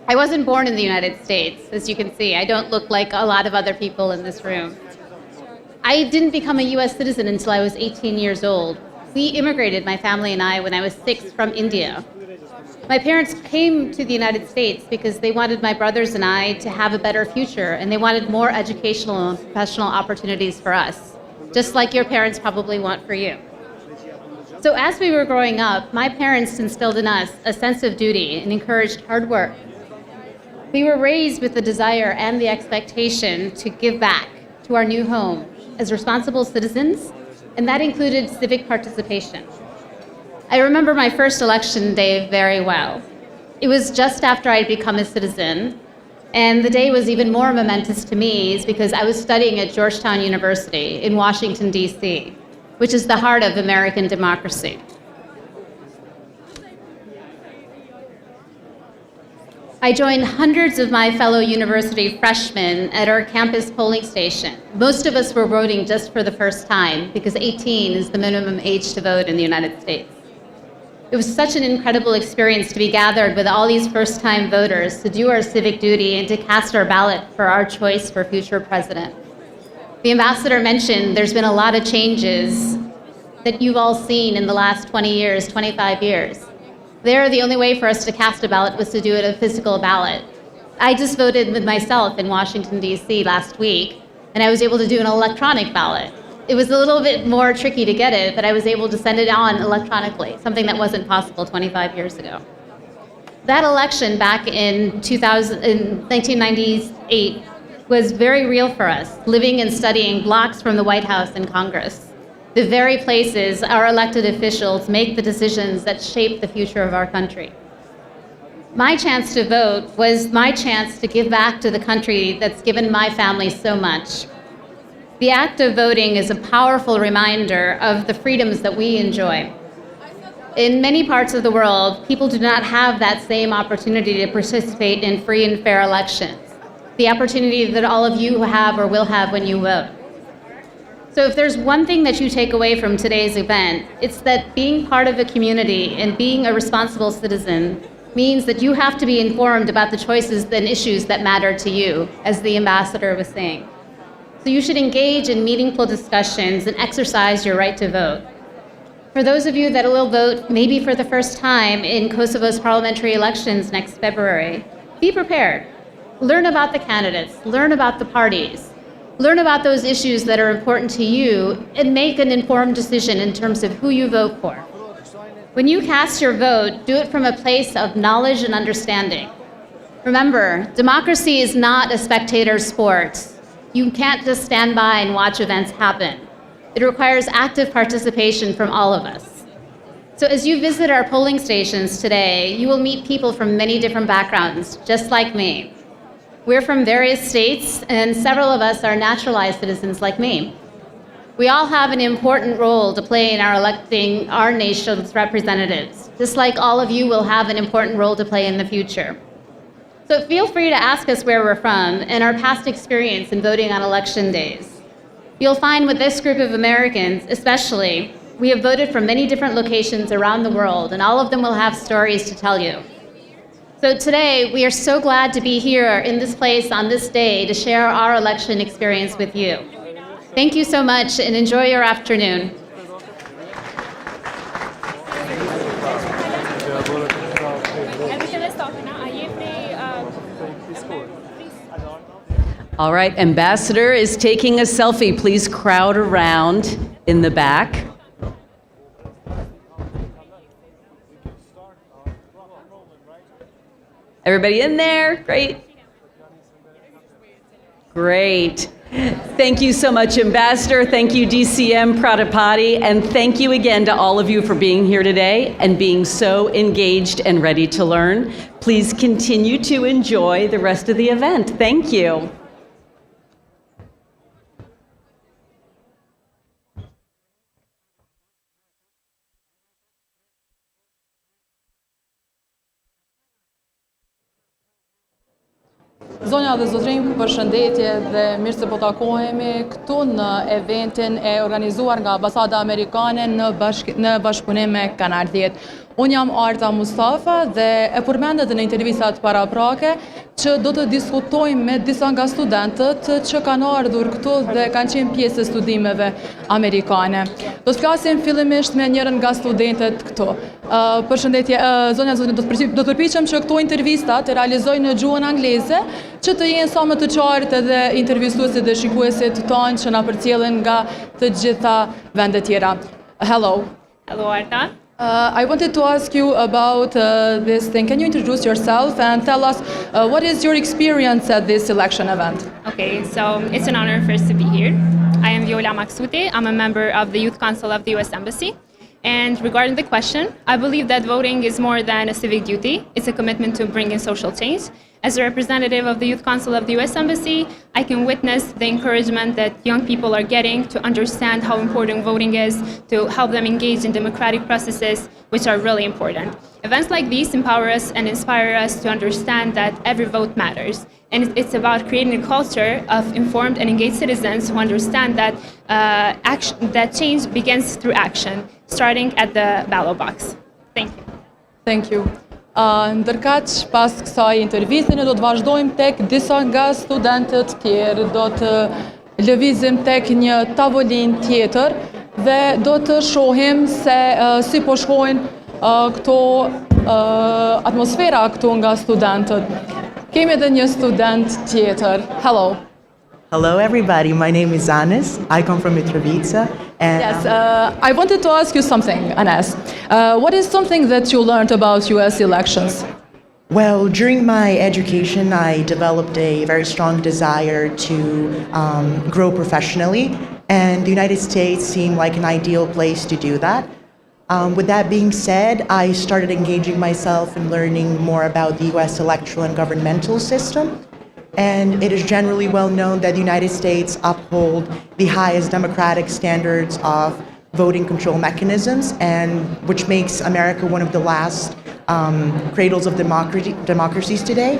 I wasn't born in the United States, as you can see. I don't look like a lot of other people in this room. I didn't become a U.S. citizen until I was 18 years old. We immigrated, my family and I, when I was 6 from India. My parents came to the United States because they wanted my brothers and I to have a better future, and they wanted more educational and professional opportunities for us, just like your parents probably want for you. So as we were growing up, my parents instilled in us a sense of duty and encouraged hard work. We were raised with the desire and the expectation to give back to our new home as responsible citizens, and that included civic participation. I remember my first election day very well. It was just after I'd become a citizen, and the day was even more momentous to me because I was studying at Georgetown University in Washington, D.C., which is the heart of American democracy. I joined hundreds of my fellow university freshmen at our campus polling station. Most of us were voting just for the first time because 18 is the minimum age to vote in the United States. It was such an incredible experience to be gathered with all these first-time voters to do our civic duty and to cast our ballot for our choice for future president. The ambassador mentioned there's been a lot of changes that you've all seen in the last 20 years, 25 years. There, the only way for us to cast a ballot was to do it a physical ballot. I just voted with myself in Washington, D.C. last week, and I was able to do an electronic ballot. It was a little bit more tricky to get it, but I was able to send it on electronically, something that wasn't possible 25 years ago. That election back in 1998 was very real for us, living and studying blocks from the White House and Congress, the very places our elected officials make the decisions that shape the future of our country. My chance to vote was my chance to give back to the country that's given my family so much. The act of voting is a powerful reminder of the freedoms that we enjoy. In many parts of the world, people do not have that same opportunity to participate in free and fair elections, the opportunity that all of you have or will have when you vote. So if there's one thing that you take away from today's event, it's that being part of a community and being a responsible citizen means that you have to be informed about the choices and issues that matter to you, as the ambassador was saying. So you should engage in meaningful discussions and exercise your right to vote. For those of you that will vote maybe for the first time in Kosovo's parliamentary elections next February, be prepared. Learn about the candidates, learn about the parties, learn about those issues that are important to you, and make an informed decision in terms of who you vote for. When you cast your vote, do it from a place of knowledge and understanding. Remember, democracy is not a spectator sport. You can't just stand by and watch events happen. It requires active participation from all of us. So as you visit our polling stations today, you will meet people from many different backgrounds, just like me. We're from various states, and several of us are naturalized citizens like me. We all have an important role to play in our electing our nation's representatives, just like all of you will have an important role to play in the future. So feel free to ask us where we're from and our past experience in voting on election days. You'll find with this group of Americans, especially, we have voted from many different locations around the world, and all of them will have stories to tell you. So today, we are so glad to be here in this place on this day to share our election experience with you. Thank you so much, and enjoy your afternoon. All right, Ambassador is taking a selfie. Please crowd around in the back. Everybody in there? Great. Great. Thank you so much, Ambassador. Thank you, DCM Pradipati. And thank you again to all of you for being here today and being so engaged and ready to learn. Please continue to enjoy the rest of the event. Thank you. Zonja dhe zotrinj, përshëndetje dhe mirë se po takohemi këtu në eventin e organizuar nga Ambasada Amerikane në bashkëpunim me Kanal 10. Unë jam Arta Mustafa dhe e përmendet në intervistat paraprake që do të diskutojmë me disa nga studentët që kanë ardhur këtu dhe kanë qenë pjesë e studimeve amerikane. Do të flasim fillimisht me njërin nga studentet këtu. Përshëndetje, zonja do të përpiqem që këto intervista të realizoj në gjuhën angleze që të jenë sa më të qartë edhe intervistuesit dhe shikuesit tonë që na përcjellen nga të gjitha vendet tjera. Hello. Hello, Arta. I wanted to ask you about this thing. Can you introduce yourself and tell us what is your experience at this election event? Okay, so it's an honor first to be here. I am Viola Maxute. I'm a member of the Youth Council of the U.S. Embassy. And regarding the question, I believe that voting is more than a civic duty. It's a commitment to bring in social change. As a representative of the Youth Council of the U.S. Embassy, I can witness the encouragement that young people are getting to understand how important voting is, to help them engage in democratic processes, which are really important. Events like these empower us and inspire us to understand that every vote matters. And it's about creating a culture of informed and engaged citizens who understand that, that change begins through action, starting at the ballot box. Thank you. Thank you. Ndërkaq, pas kësaj interviste, ne do të vazhdojmë tek disa nga studentët tjerë, do të lëvizim tek një tavolinë tjetër dhe do të shohim se si po shkojnë këto atmosfera këtu nga studentët. Kemi edhe një student tjetër. Hello. Hello, everybody. My name is Anis. I come from Mitrovica. And Yes, I wanted to ask you something, Anas. What is something that you learned about US elections? well, during my education, I developed a very strong desire to grow professionally, and the United States seemed like an ideal place to do that. With that being said, I started engaging myself in learning more about the US electoral and governmental system. And it is generally well known that the United States uphold the highest democratic standards of voting control mechanisms, and which makes America one of the last cradles of democracies today.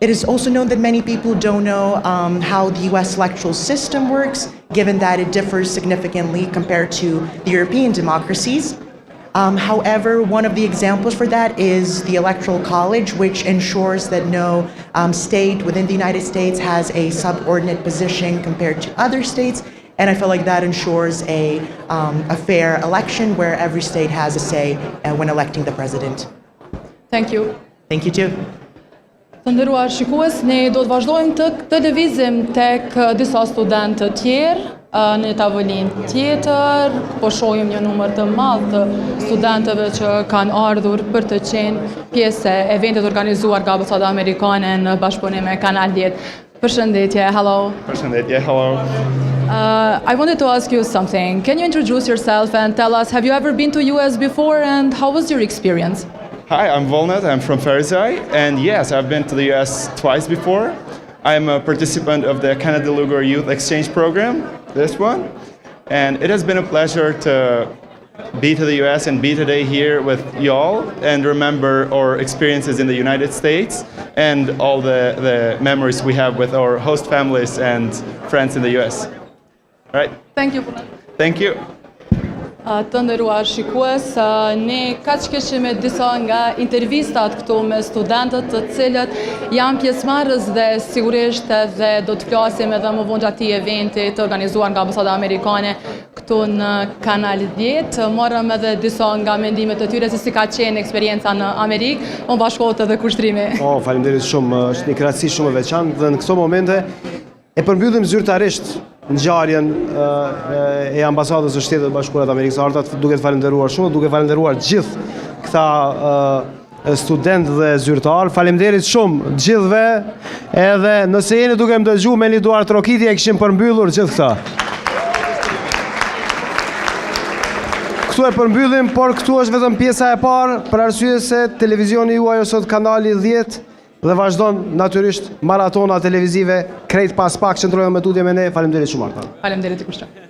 It is also known that many people don't know how the US electoral system works, given that it differs significantly compared to the European democracies. However, one of the examples for that is the Electoral College, which ensures that no state within the United States has a subordinate position compared to other states. And I feel like that ensures a fair election where every state has a say when electing the president. Thank you. Thank you too. Të nderuar shikues, ne do të vazhdojmë të lëvizim tek disa studentë tjerë në tavolinë tjetër. Po shohim një numër të madh të studentëve që kanë ardhur për të qenë pjesë e eventit organizuar nga Ambasada Amerikane në bashkëpunim me Kanal 10. Përshëndetje, hello. Përshëndetje, hello. I wanted to ask you something. Can you introduce yourself and tell us, have you ever been to US before and how was your experience? Hi, I'm Volnat. I'm from Ferizaj, and yes, I've been to the US twice before. I'm a participant of the Kennedy Lugar Youth Exchange Program, this one, and it has been a pleasure to be to the US and be today here with y'all and remember our experiences in the United States and all the memories we have with our host families and friends in the US. All right? Thank you. Thank you. Të nderuar shikues, ne kaq kishim disa nga intervistat këtu me studentët të cilët janë pjesëmarrës dhe sigurisht edhe do të flasim edhe më vonë gjatë eventit të organizuar nga Ambasada Amerikane këtu në Kanal 10. Morëm edhe disa nga mendimet e tyre se si ka qenë eksperienca në Amerikë, unë bashkohet edhe kushtrimi. Faleminderit shumë, është një krahasim shumë e veçantë dhe në këto momente e përmbyllim zyrtarisht ngjarjen e ambasadës së Shtetit Bashkuar të Amerikës së Artët, duke të falenderuar shumë, duke falenderuar gjithë këta studentë dhe zyrtar. Faleminderit shumë gjithëve, edhe nëse jeni duke më dëgjuar me një duar trokitje e kishim përmbyllur gjithë këta. Këtu e përmbyllim, por këtu është vetëm pjesa e parë, për arsye se televizioni juaj sot Kanali 10 dhe vazhdon natyrisht maratona televizive krejt pas pak qëndrojnë me tutje me ne. Faleminderit shumë Arta. Faleminderit i kushtroj.